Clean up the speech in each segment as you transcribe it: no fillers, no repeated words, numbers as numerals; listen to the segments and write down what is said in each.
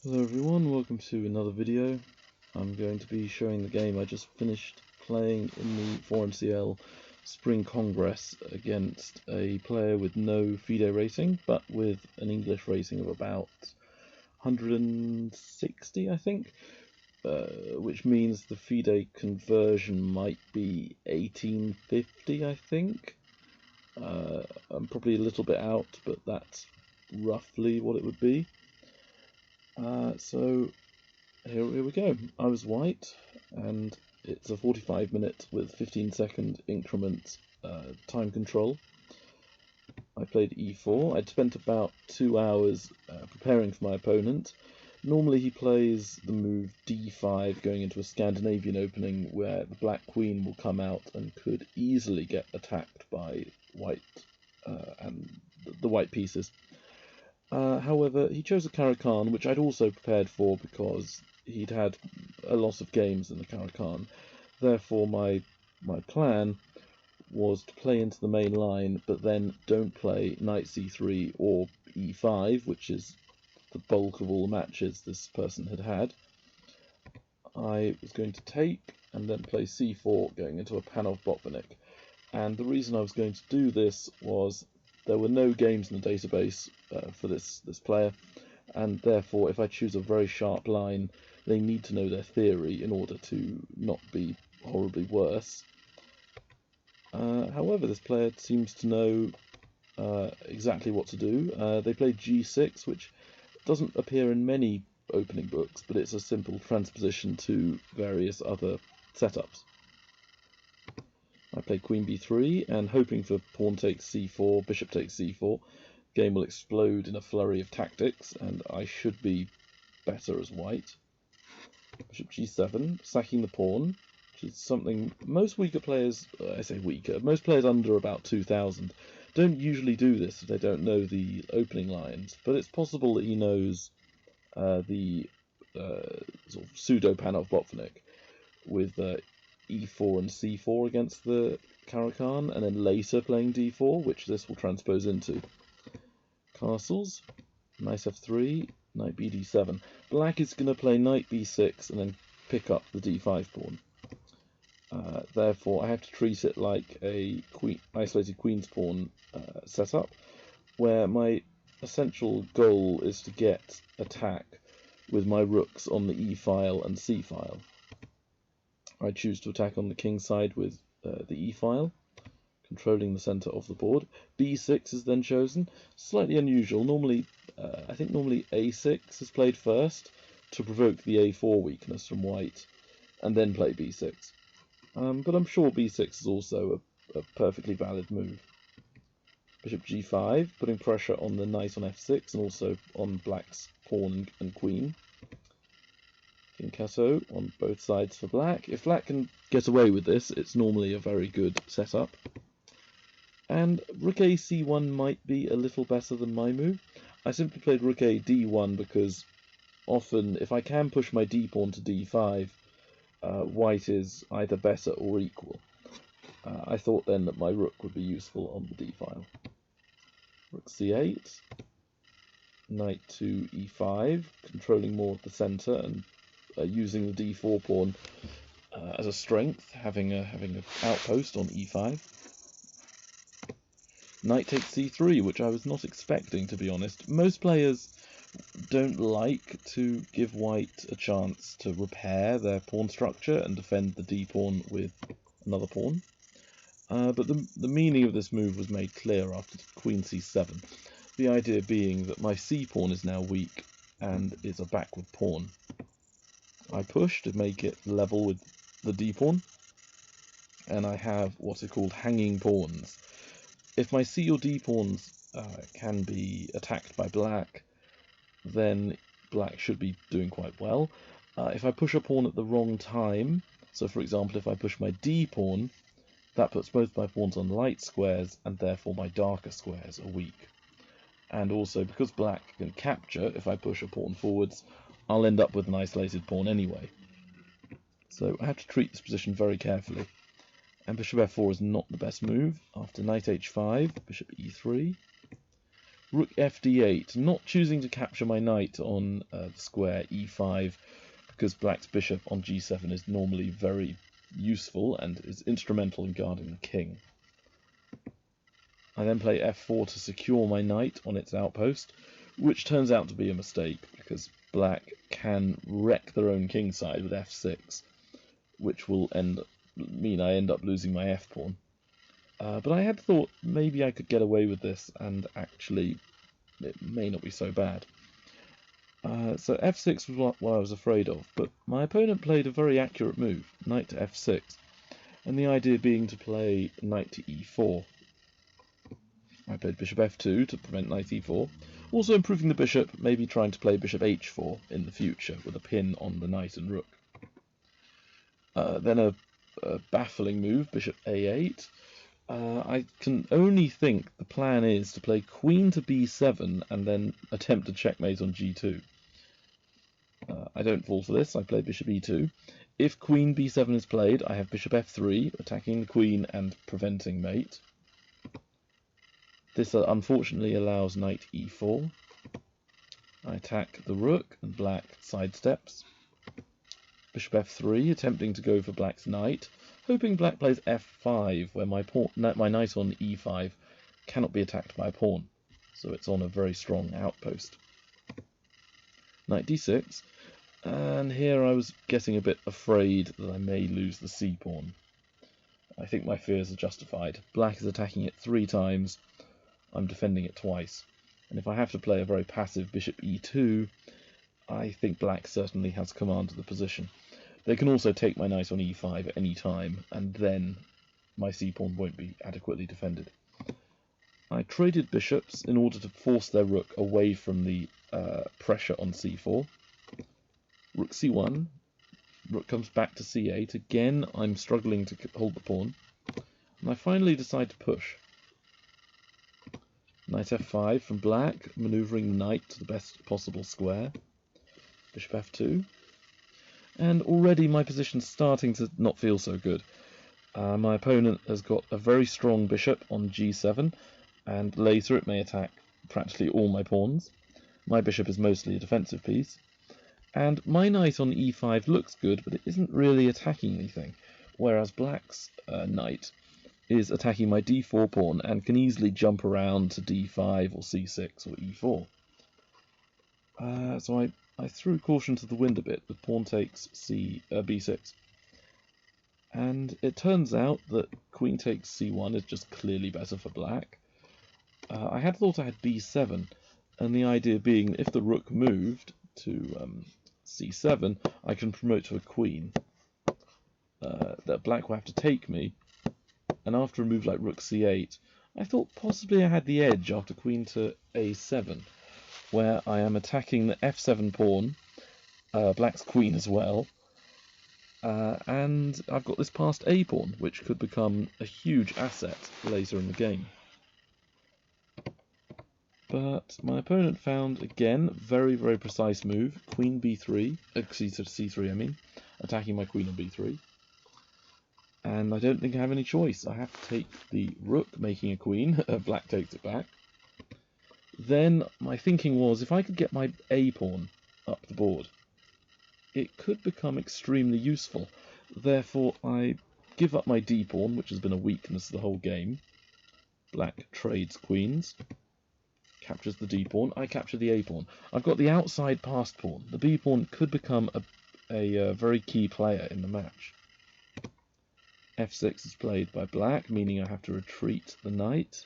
Hello everyone, welcome to another video. I'm going to be showing the game I just finished playing in the 4MCL Spring Congress against a player with no FIDE rating, but with an English rating of about 160, I think, which means the FIDE conversion might be 1850, I think. I'm probably a little bit out, but that's roughly what it would be. So here we go. I was white, and it's a 45-minute with 15-second increment time control. I played e4. I'd spent about 2 hours preparing for my opponent. Normally he plays the move d5 going into a Scandinavian opening where the black queen will come out and could easily get attacked by white and the white pieces. However, he chose a Caro-Kann, which I'd also prepared for because he'd had a lot of games in the Caro-Kann. Therefore, my plan was to play into the main line, but then don't play knight c3 or e5, which is the bulk of all the matches this person had had. I was going to take and then play c4, going into a Panov-Botvinnik. And the reason I was going to do this was there were no games in the database for this player, and therefore if I choose a very sharp line, they need to know their theory in order to not be horribly worse. However, this player seems to know exactly what to do. They played g6, which doesn't appear in many opening books, but it's a simple transposition to various other setups. I played queen b3, and hoping for pawn takes c4, bishop takes c4, game will explode in a flurry of tactics, and I should be better as white. Bishop g7, sacking the pawn, which is something most weaker players, I say weaker, most players under about 2000 don't usually do this if they don't know the opening lines, but it's possible that he knows the sort of pseudo Panov-Botvinnik with e4 and c4 against the Caro-Kann, and then later playing d4, which this will transpose into. Castles, knight f3, knight bd7. Black is going to play knight b6 and then pick up the d5 pawn. Therefore, I have to treat it like a isolated queen's pawn setup, where my essential goal is to get attack with my rooks on the e-file and c-file. I choose to attack on the king side with the e-file, controlling the center of the board. b6 is then chosen. Slightly unusual. Normally, I think normally a6 is played first to provoke the a4 weakness from white, and then play b6. But I'm sure b6 is also a perfectly valid move. Bishop g5, putting pressure on the knight on f6 and also on black's pawn and queen. King Casso on both sides for black. If black can get away with this, it's normally a very good setup. And rook a c1 might be a little better than my move. I simply played rook a d1 because often, if I can push my d-pawn to d5, white is either better or equal. I thought then that my rook would be useful on the d-file. Rook c8, knight to e5, controlling more of the center and using the d4 pawn as a strength, having an outpost on e5. Knight takes c3, which I was not expecting, to be honest. Most players don't like to give white a chance to repair their pawn structure and defend the d-pawn with another pawn. But the meaning of this move was made clear after queen c7. The idea being that my c-pawn is now weak and is a backward pawn. I push to make it level with the d-pawn, and I have what are called hanging pawns. If my c or d pawns can be attacked by black, then black should be doing quite well. If I push a pawn at the wrong time, so for example if I push my d pawn, that puts both my pawns on light squares, and therefore my darker squares are weak. And also, because black can capture, if I push a pawn forwards, I'll end up with an isolated pawn anyway. So I have to treat this position very carefully. And bishop f4 is not the best move. After knight h5, bishop e3. Rook fd8, not choosing to capture my knight on the square e5, because black's bishop on g7 is normally very useful and is instrumental in guarding the king. I then play f4 to secure my knight on its outpost, which turns out to be a mistake, because black can wreck their own kingside with f6, which will mean I end up losing my f-pawn. But I had thought maybe I could get away with this, and actually it may not be so bad. So f6 was what I was afraid of, but my opponent played a very accurate move, knight to f6, and the idea being to play knight to e4. I played bishop f2 to prevent knight e4, also improving the bishop, maybe trying to play bishop h4 in the future with a pin on the knight and rook. Then a baffling move, bishop a8. I can only think the plan is to play queen to b7 and then attempt a checkmate on g2. I don't fall for this, I play bishop e2. If queen b7 is played, I have bishop f3, attacking the queen and preventing mate. This unfortunately allows knight e4. I attack the rook and black sidesteps. Bishop f3, attempting to go for black's knight, hoping black plays f5, where my knight on e5 cannot be attacked by a pawn, so it's on a very strong outpost. Knight d6, and here I was getting a bit afraid that I may lose the c-pawn. I think my fears are justified. Black is attacking it 3 times, I'm defending it twice, and if I have to play a very passive bishop e2, I think black certainly has command of the position. They can also take my knight on e5 at any time, and then my c-pawn won't be adequately defended. I traded bishops in order to force their rook away from the pressure on c4. Rook c1, rook comes back to c8. Again, I'm struggling to hold the pawn, and I finally decide to push. Knight f5 from black, manoeuvring the knight to the best possible square. Bishop f2. And already my position's starting to not feel so good. My opponent has got a very strong bishop on g7, and later it may attack practically all my pawns. My bishop is mostly a defensive piece. And my knight on e5 looks good, but it isn't really attacking anything, whereas black's knight is attacking my d4 pawn and can easily jump around to d5 or c6 or e4. So I threw caution to the wind a bit with pawn takes b6. And it turns out that queen takes c1 is just clearly better for black. I had thought I had b7, and the idea being that if the rook moved to c7, I can promote to a queen. That black will have to take me, and after a move like rook c8, I thought possibly I had the edge after queen to a7, where I am attacking the f7 pawn, black's queen as well, and I've got this passed a pawn, which could become a huge asset later in the game. But my opponent found, again, very, very precise move, queen b3, c3 I mean, attacking my queen on b3. And I don't think I have any choice. I have to take the rook, making a queen. Black takes it back. Then my thinking was, if I could get my a-pawn up the board, it could become extremely useful. Therefore, I give up my d-pawn, which has been a weakness the whole game. Black trades queens, captures the d-pawn. I capture the a-pawn. I've got the outside passed pawn. The b-pawn could become a very key player in the match. f6 is played by black, meaning I have to retreat the knight.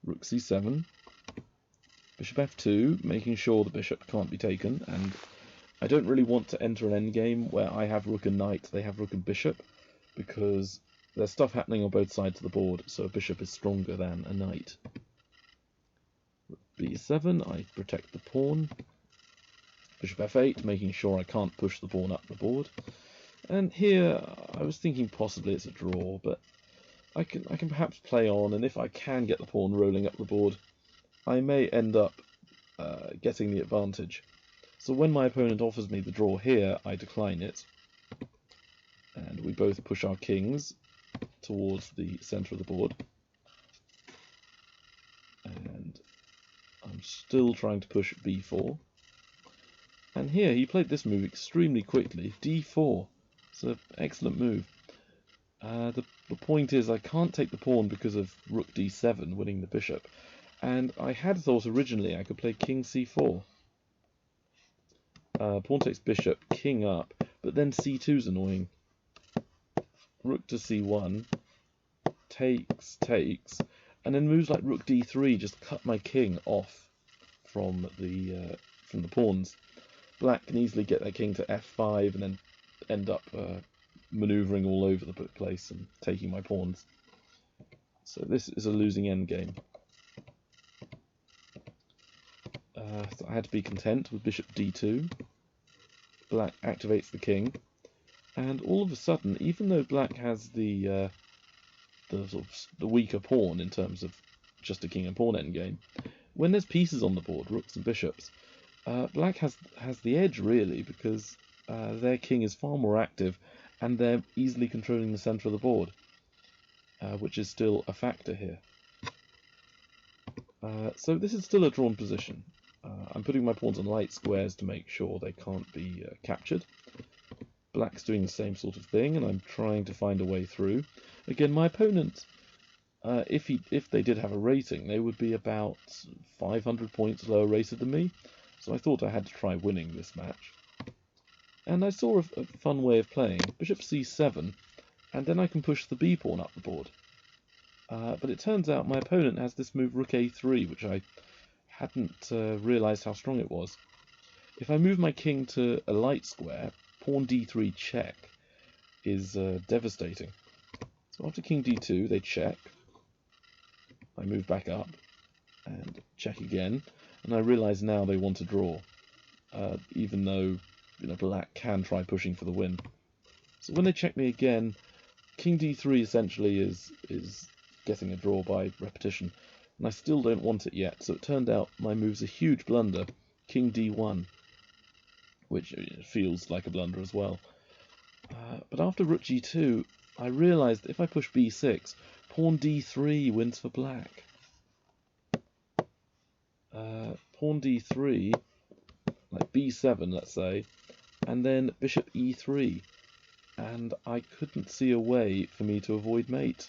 Rook c7. Bishop f2, making sure the bishop can't be taken, and I don't really want to enter an endgame where I have rook and knight, they have rook and bishop, because there's stuff happening on both sides of the board, so a bishop is stronger than a knight. Rook b7, I protect the pawn. Bishop f8, making sure I can't push the pawn up the board. And here, I was thinking possibly it's a draw, but I can perhaps play on, and if I can get the pawn rolling up the board, I may end up getting the advantage. So when my opponent offers me the draw here, I decline it, and we both push our kings towards the centre of the board. And I'm still trying to push b4. And here he played this move extremely quickly, d4. It's an excellent move. The point is I can't take the pawn because of rook d7 winning the bishop. And I had thought originally I could play king c4. Pawn takes bishop, king up, but then c2's annoying. Rook to c1, takes, and then moves like rook d3 just cut my king off from the pawns. Black can easily get their king to f5 and then end up manoeuvring all over the place and taking my pawns. So this is a losing endgame. So I had to be content with bishop d2. Black activates the king, and all of a sudden, even though Black has the weaker pawn in terms of just a king and pawn endgame, when there's pieces on the board, rooks and bishops, Black has the edge really, because their king is far more active, and they're easily controlling the centre of the board, which is still a factor here. So this is still a drawn position. I'm putting my pawns on light squares to make sure they can't be captured. Black's doing the same sort of thing, and I'm trying to find a way through. Again, my opponent, if they did have a rating, they would be about 500 points lower rated than me, so I thought I had to try winning this match. And I saw a fun way of playing, bishop c7, and then I can push the b-pawn up the board. But it turns out my opponent has this move rook a3, which I hadn't realised how strong it was. If I move my king to a light square, pawn d3 check is devastating. So after king d2, they check. I move back up and check again, and I realise now they want to draw, even though Black can try pushing for the win. So when they check me again, king d3 essentially is getting a draw by repetition, and I still don't want it yet, so it turned out my move's a huge blunder, king d1, which feels like a blunder as well. But after rook g2, I realised if I push b6, pawn d3 wins for Black. Pawn d3, like b7 let's say, and then bishop e3, and I couldn't see a way for me to avoid mate.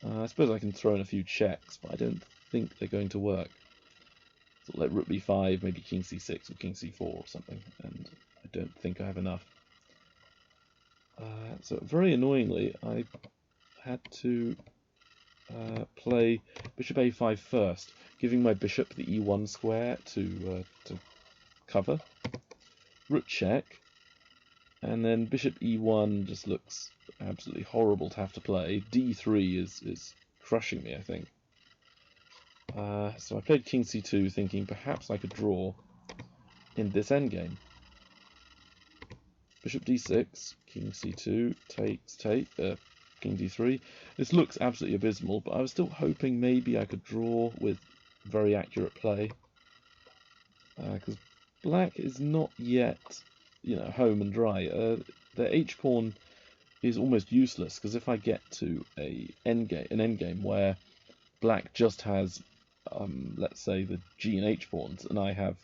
I suppose I can throw in a few checks, but I don't think they're going to work. So like rook b5, maybe king c6 or king c4 or something, and I don't think I have enough. So very annoyingly, I had to play bishop a5 first, giving my bishop the e1 square to cover. Rook check, and then bishop e1 just looks absolutely horrible to have to play. d3 is crushing me, I think. So I played king c2, thinking perhaps I could draw in this endgame. Bishop d6, king c2, takes, king d3. This looks absolutely abysmal, but I was still hoping maybe I could draw with very accurate play. Because Black is not yet, home and dry. The h-pawn is almost useless, because if I get to an endgame where Black just has, let's say, the g and h pawns, and I have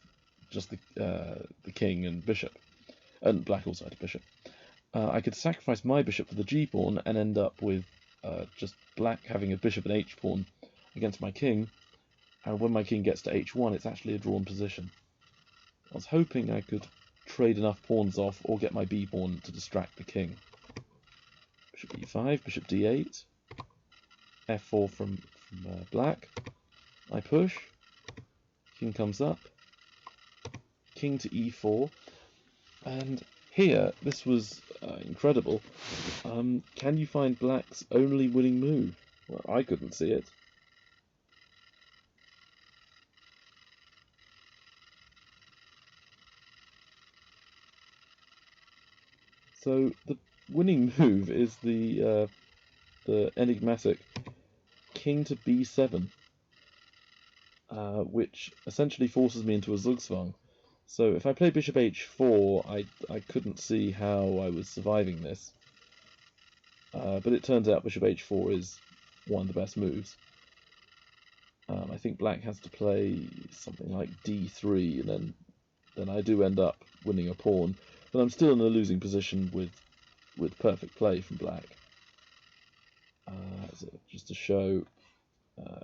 just the king and bishop, and Black also had a bishop, I could sacrifice my bishop for the g pawn and end up with just Black having a bishop and h pawn against my king, and when my king gets to h1, it's actually a drawn position. I was hoping I could trade enough pawns off or get my b pawn to distract the king. Bishop e5, bishop d8, f4 from Black. I push, king comes up, king to e4, and here, this was incredible. Can you find Black's only winning move? Well, I couldn't see it. So the winning move is the enigmatic king to b7, which essentially forces me into a Zugzwang. So if I play bishop h4, I couldn't see how I was surviving this. But it turns out bishop h4 is one of the best moves. I think black has to play something like d3, and then I do end up winning a pawn, but I'm still in a losing position with perfect play from black. So just to show,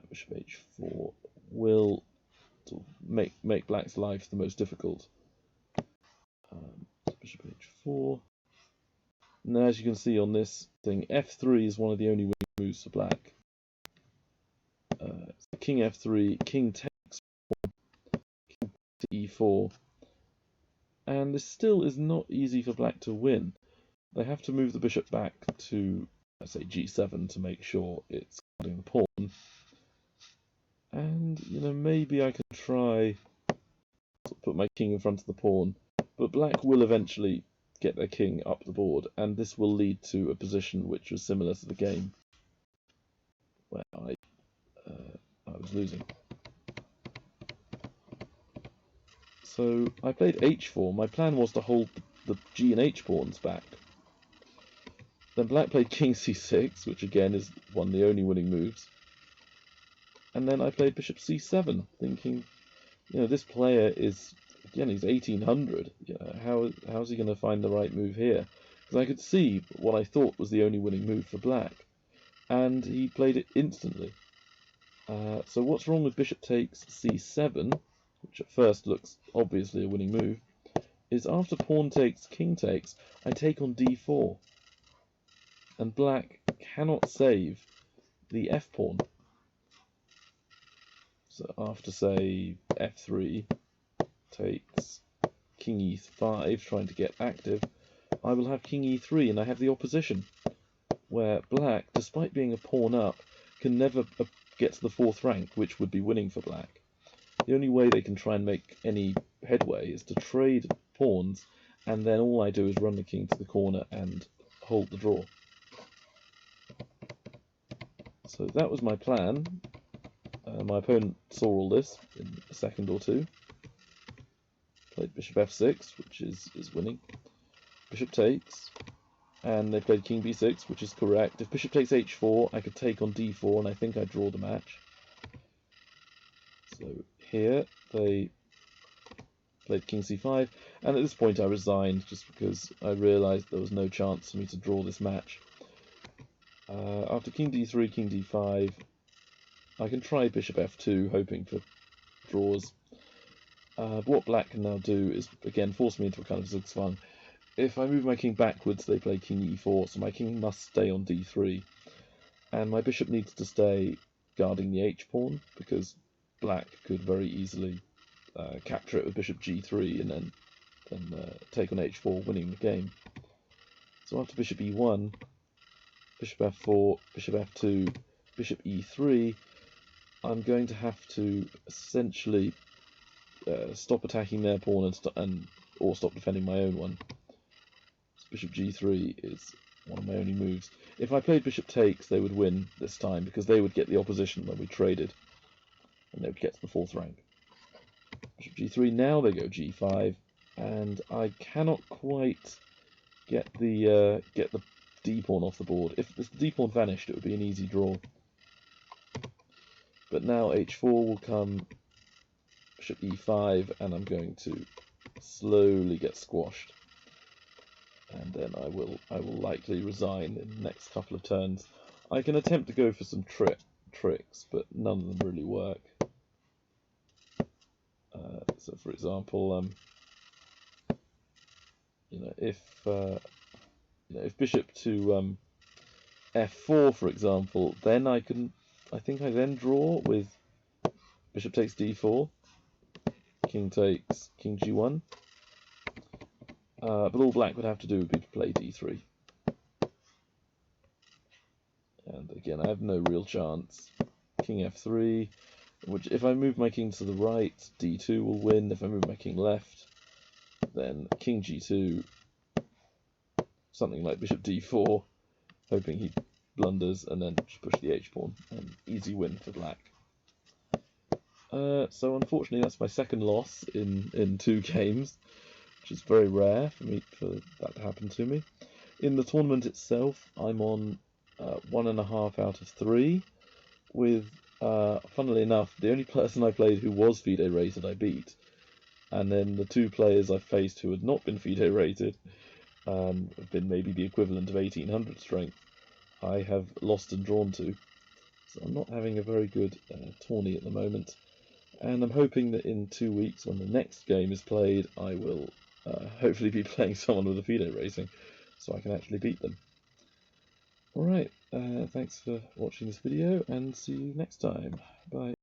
bishop h4 will sort of make black's life the most difficult. Bishop h4. Now, as you can see on this thing, f3 is one of the only winning moves for black. King f3, king takes king to e4, and this still is not easy for black to win. They have to move the bishop back to, let's say, g7 to make sure it's guarding the pawn. And, you know, maybe I can try to put my king in front of the pawn, but black will eventually get their king up the board, and this will lead to a position which was similar to the game where I was losing. So I played h4. My plan was to hold the g and h pawns back. Then black played king c6, which again is one of the only winning moves. And then I played bishop c7, thinking, you know, this player is, again, he's 1800. You know, how's he going to find the right move here? Because I could see what I thought was the only winning move for black, and he played it instantly. So what's wrong with bishop takes c7, which at first looks obviously a winning move, is after pawn takes, king takes, I take on d4. And black cannot save the f-pawn. So after, say, f3 takes king e5, trying to get active, I will have king e3, and I have the opposition, where black, despite being a pawn up, can never get to the 4th rank, which would be winning for black. The only way they can try and make any headway is to trade pawns, and then all I do is run the king to the corner and hold the draw. So that was my plan. My opponent saw all this in a second or two. Played bishop f6, which is winning. Bishop takes, and they played king b6, which is correct. If bishop takes h4, I could take on d4, and I think I draw the match. So here they played king c5, and at this point I resigned just because I realised there was no chance for me to draw this match. After king d3, king d5, I can try bishop f2, hoping for draws. But what black can now do is, again, force me into a kind of zugzwang. If I move my king backwards, they play king e4, so my king must stay on d3. And my bishop needs to stay guarding the h-pawn, because black could very easily capture it with bishop g3 and then take on h4, winning the game. So after bishop e1, bishop f4, bishop f2, bishop e3, I'm going to have to essentially stop attacking their pawn or stop defending my own one. So bishop g3 is one of my only moves. If I played bishop takes, they would win this time, because they would get the opposition when we traded, and they would get to the 4th rank. Bishop g3, now they go g5, and I cannot quite get the d-pawn off the board. If the d-pawn vanished, it would be an easy draw. But now h4 will come, bishop e5, and I'm going to slowly get squashed. And then I will likely resign in the next couple of turns. I can attempt to go for some tricks, but none of them really work. So, for example, if bishop to f4, for example, then I think I then draw with bishop takes d4, king takes, king g1. But all black would have to do would be to play d3. And again, I have no real chance. King f3, which if I move my king to the right, d2 will win. If I move my king left, then king g2, something like bishop d4, hoping he blunders, and then just push the h-pawn. An easy win for black. So unfortunately, that's my second loss in 2 games, which is very rare for that to happen to me. In the tournament itself, I'm on 1.5 out of 3, with funnily enough, the only person I played who was FIDE rated I beat, and then the 2 players I faced who had not been FIDE rated, have been maybe the equivalent of 1800 strength, I have lost and drawn to. So I'm not having a very good tourney at the moment, and I'm hoping that in 2 weeks, when the next game is played, I will hopefully be playing someone with a FIDE rating, so I can actually beat them. Alright, thanks for watching this video, and see you next time. Bye.